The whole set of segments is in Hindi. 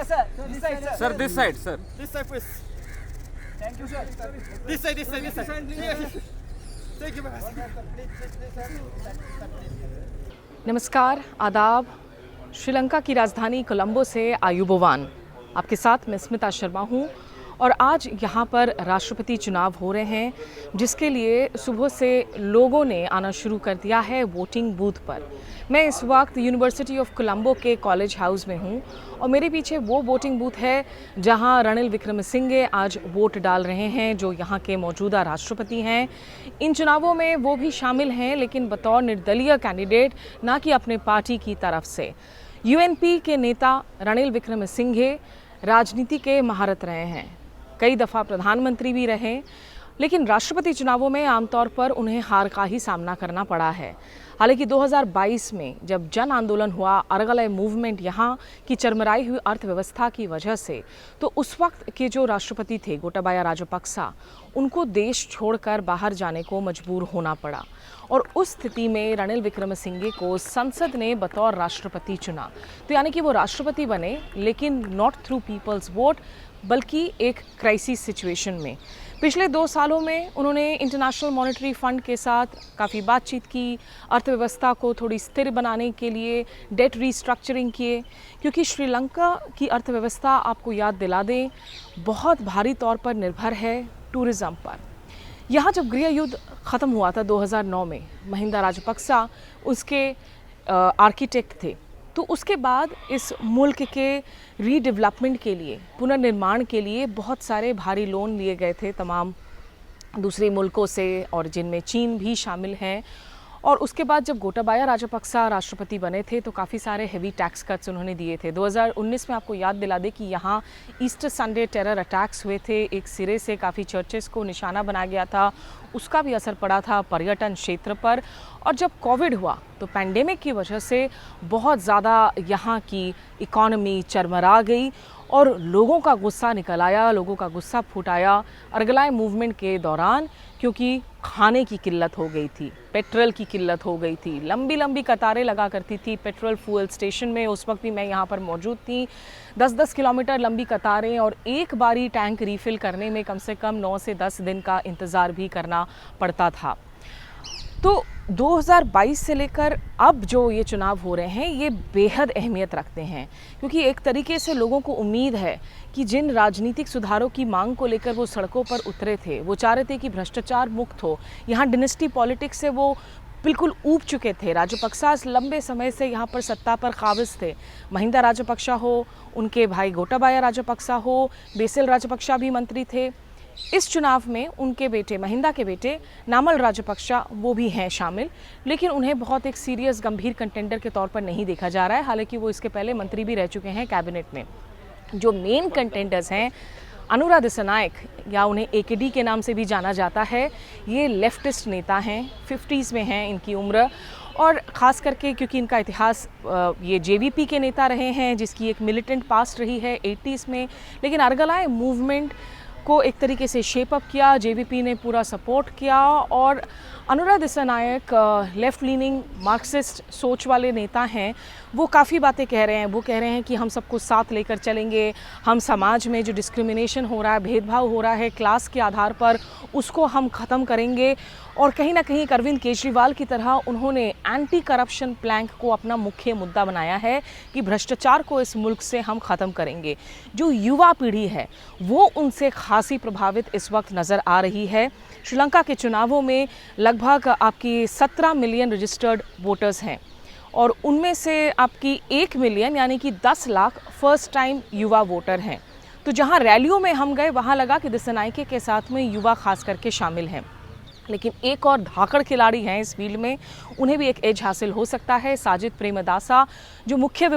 sir. This side, sir. Sir, this side, sir. This side, please. Thank you, sir. This side, this side, this side. Yes. Thank you, Baba. नमस्कार, आदाब। श्रीलंका की राजधानी कोलंबो से आयुबोवान आपके साथ मैं स्मिता शर्मा हूँ और आज यहाँ पर राष्ट्रपति चुनाव हो रहे हैं, जिसके लिए सुबह से लोगों ने आना शुरू कर दिया है वोटिंग बूथ पर। मैं इस वक्त यूनिवर्सिटी ऑफ कोलंबो के कॉलेज हाउस में हूँ और मेरे पीछे वो वोटिंग बूथ है जहाँ रणिल विक्रमसिंघे आज वोट डाल रहे हैं, जो यहाँ के मौजूदा राष्ट्रपति हैं। इन चुनावों में वो भी शामिल हैं, लेकिन बतौर निर्दलीय कैंडिडेट, ना कि अपने पार्टी की तरफ से। यूएनपी के नेता रणिल विक्रमसिंघे राजनीति के महारत रहे हैं, कई दफ़ा प्रधानमंत्री भी रहे, लेकिन राष्ट्रपति चुनावों में आमतौर पर उन्हें हार का ही सामना करना पड़ा है। हालांकि 2022 में जब जन आंदोलन हुआ, अरगलाई मूवमेंट यहाँ की चरमराई हुई अर्थव्यवस्था की वजह से, तो उस वक्त के जो राष्ट्रपति थे गोटाबाया राजपक्सा, उनको देश छोड़कर बाहर जाने को मजबूर होना पड़ा और उस स्थिति में रणिल विक्रमसिंघे को संसद ने बतौर राष्ट्रपति चुना। तो यानी कि वो राष्ट्रपति बने, लेकिन नॉट थ्रू पीपल्स वोट, बल्कि एक क्राइसिस सिचुएशन में। पिछले 2 सालों में उन्होंने इंटरनेशनल मॉनेटरी फंड के साथ काफ़ी बातचीत की, अर्थव्यवस्था को थोड़ी स्थिर बनाने के लिए डेट रीस्ट्रक्चरिंग किए, क्योंकि श्रीलंका की अर्थव्यवस्था, आपको याद दिला दें, बहुत भारी तौर पर निर्भर है टूरिज़्म पर। यहाँ जब गृह युद्ध ख़त्म हुआ था 2009 में, महिंदा राजपक्सा उसके आर्किटेक्ट थे, तो उसके बाद इस मुल्क के रीडेवलपमेंट के लिए, पुनर्निर्माण के लिए बहुत सारे भारी लोन लिए गए थे तमाम दूसरे मुल्कों से, और जिनमें चीन भी शामिल हैं। और उसके बाद जब गोटाबाया राजपक्सा राष्ट्रपति बने थे तो काफ़ी सारे हेवी टैक्स कट्स उन्होंने दिए थे। 2019 में आपको याद दिला दे कि यहाँ ईस्टर संडे टेरर अटैक्स हुए थे, एक सिरे से काफ़ी चर्चेस को निशाना बनाया गया था, उसका भी असर पड़ा था पर्यटन क्षेत्र पर। और जब कोविड हुआ तो पैंडेमिक की वजह से बहुत ज़्यादा यहाँ की इकॉनमी चरमरा गई और लोगों का गुस्सा निकल आया, लोगों का गुस्सा फूट आया अरगलाई मूवमेंट के दौरान, क्योंकि खाने की किल्लत हो गई थी, पेट्रोल की किल्लत हो गई थी, लंबी लंबी कतारें लगा करती थी पेट्रोल फ्यूल स्टेशन में। उस वक्त भी मैं यहाँ पर मौजूद थी। 10-10 किलोमीटर लंबी कतारें और एक बारी टैंक रीफ़िल करने में कम से कम 9 से 10 दिन का इंतज़ार भी करना पड़ता था। तो 2022 से लेकर अब जो ये चुनाव हो रहे हैं, ये बेहद अहमियत रखते हैं, क्योंकि एक तरीके से लोगों को उम्मीद है कि जिन राजनीतिक सुधारों की मांग को लेकर वो सड़कों पर उतरे थे, वो चाह रहे थे कि भ्रष्टाचार मुक्त हो, यहाँ डिनेस्टी पॉलिटिक्स से वो बिल्कुल ऊब चुके थे। राजपक्सा लंबे समय से यहाँ पर सत्ता पर काबिज थे, महिंदा राजपक्सा हो, उनके भाई गोटाबाया राजपक्सा हो, बेसिल राजपक्सा भी मंत्री थे। इस चुनाव में उनके बेटे, महिंदा के बेटे नामल राजपक्सा, वो भी हैं शामिल, लेकिन उन्हें बहुत एक सीरियस गंभीर कंटेंडर के तौर पर नहीं देखा जा रहा है। हालांकि वो इसके पहले मंत्री भी रह चुके हैं कैबिनेट में। जो मेन कंटेंडर्स हैं, अनुरा दिसानायक, या उन्हें एकेडी के नाम से भी जाना जाता है, ये लेफ्टिस्ट नेता हैं, 50s में हैं इनकी उम्र, और ख़ास करके क्योंकि इनका इतिहास, ये जेवीपी के नेता रहे हैं जिसकी एक मिलिटेंट पास्ट रही है 80s में, लेकिन अरगलाई मूवमेंट को एक तरीके से शेप अप किया, जेवीपी ने पूरा सपोर्ट किया। और अनुरा दिसानायक लेफ़्ट लीनिंग मार्क्सिस्ट सोच वाले नेता हैं, वो काफ़ी बातें कह रहे हैं। वो कह रहे हैं कि हम सबको साथ लेकर चलेंगे, हम समाज में जो डिस्क्रिमिनेशन हो रहा है, भेदभाव हो रहा है क्लास के आधार पर, उसको हम ख़त्म करेंगे। और कहीं ना कहीं अरविंद केजरीवाल की तरह उन्होंने एंटी करप्शन प्लैंक को अपना मुख्य मुद्दा बनाया है कि भ्रष्टाचार को इस मुल्क से हम ख़त्म करेंगे। जो युवा पीढ़ी है वो उनसे खासी प्रभावित इस वक्त नज़र आ रही है। श्रीलंका के चुनावों में लगभग आपकी 17 मिलियन रजिस्टर्ड वोटर्स हैं और उनमें से आपकी 1 मिलियन यानी कि 10 लाख फर्स्ट टाइम युवा वोटर हैं। तो जहां रैलियों में हम गए, वहां लगा कि दिसानायके के साथ में युवा खास करके शामिल हैं। लेकिन एक और धाकड़ खिलाड़ी हैं इस फील्ड में, उन्हें भी एक एज हासिल हो सकता है। साजिद प्रेमदासा, जो मुख्य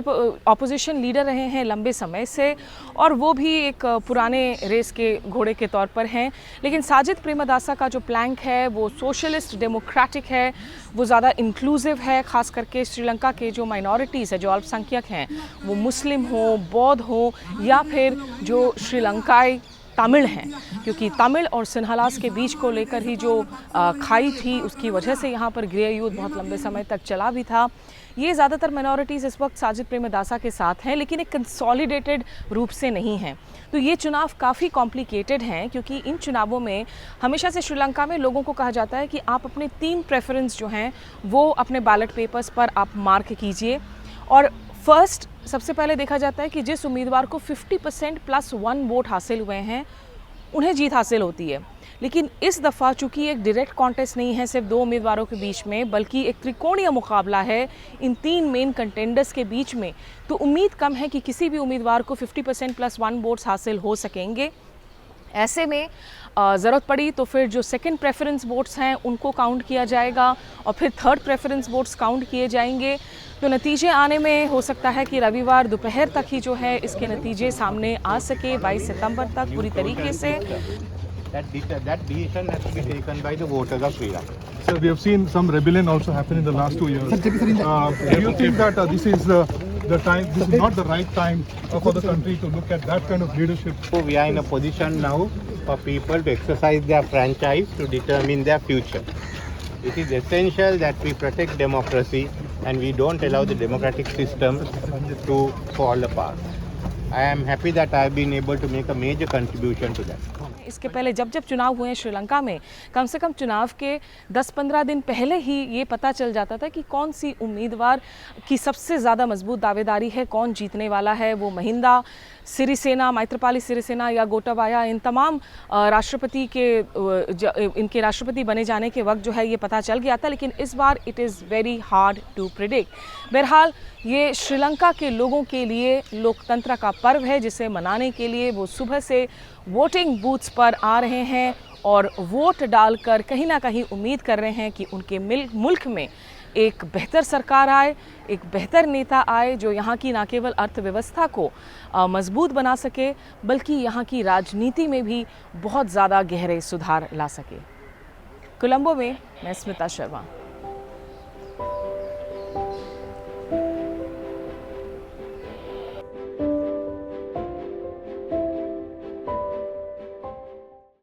ऑपोजिशन लीडर रहे हैं लंबे समय से, और वो भी एक पुराने रेस के घोड़े के तौर पर हैं। लेकिन साजिद प्रेमदासा का जो प्लैंक है वो सोशलिस्ट डेमोक्रेटिक है, वो ज़्यादा इंक्लूसिव है। ख़ास करके श्रीलंका के जो माइनॉरिटीज़ है, जो अल्पसंख्यक हैं, वो मुस्लिम हो, बौद्ध हो, या फिर जो श्रीलंकाई तमिल हैं, क्योंकि तमिल और सिन्हलास के बीच को लेकर ही जो खाई थी, उसकी वजह से यहाँ पर गृह युद्ध बहुत लंबे समय तक चला भी था। ये ज़्यादातर माइनॉरिटीज़ इस वक्त साजिद प्रेमदासा के साथ हैं, लेकिन एक कंसोलिडेटेड रूप से नहीं हैं। तो ये चुनाव काफ़ी कॉम्प्लिकेटेड हैं, क्योंकि इन चुनावों में हमेशा से श्रीलंका में लोगों को कहा जाता है कि आप अपने 3 प्रेफरेंस जो हैं वो अपने बैलेट पेपर्स पर आप मार्क कीजिए। और फर्स्ट सबसे पहले देखा जाता है कि जिस उम्मीदवार को 50% + 1 वोट हासिल हुए हैं उन्हें जीत हासिल होती है। लेकिन इस दफ़ा चूंकि एक डायरेक्ट कॉन्टेस्ट नहीं है सिर्फ 2 उम्मीदवारों के बीच में, बल्कि एक त्रिकोणीय मुकाबला है इन 3 मेन कंटेंडर्स के बीच में, तो उम्मीद कम है कि किसी भी उम्मीदवार को 50% + 1 वोट्स हासिल हो सकेंगे। ऐसे में ज़रूरत पड़ी तो फिर जो सेकंड प्रेफरेंस वोट्स हैं उनको काउंट किया जाएगा और फिर थर्ड प्रेफरेंस वोट्स काउंट किए जाएंगे। तो नतीजे आने में हो सकता है कि रविवार दोपहर तक ही जो है इसके नतीजे सामने आ सके, 22 सितंबर तक पूरी तरीके से। That decision has to be taken by the voters of Sri Lanka. Sir, we have seen some rebellion also happen in the last 2 years. Do you think that this is the time? This is not the right time for the country to look at that kind of leadership? So we are in a position now for people to exercise their franchise to determine their future. It is essential that we protect democracy and we don't allow the democratic system to fall apart. I am happy that I have been able to make a major contribution to that. इसके पहले जब जब चुनाव हुए हैं श्रीलंका में, कम से कम चुनाव के 10-15 दिन पहले ही ये पता चल जाता था कि कौन सी उम्मीदवार की सबसे ज़्यादा मजबूत दावेदारी है, कौन जीतने वाला है। वो महिंदा, सिरिसेना, मैत्रीपाला सिरिसेना या गोटाबाया, इन तमाम राष्ट्रपति के इनके राष्ट्रपति बने जाने के वक्त जो है ये पता चल गया था, लेकिन इस बार it is very hard to predict. बहरहाल ये श्रीलंका के लोगों के लिए लोकतंत्र का पर्व है, जिसे मनाने के लिए वो सुबह से वोटिंग बूथ्स पर आ रहे हैं और वोट डालकर कहीं ना कहीं उम्मीद कर रहे हैं कि उनके मुल्क में एक बेहतर सरकार आए, एक बेहतर नेता आए जो यहाँ की न केवल अर्थव्यवस्था को मजबूत बना सके, बल्कि यहाँ की राजनीति में भी बहुत ज़्यादा गहरे सुधार ला सके। कोलंबो में मैं स्मिता शर्मा।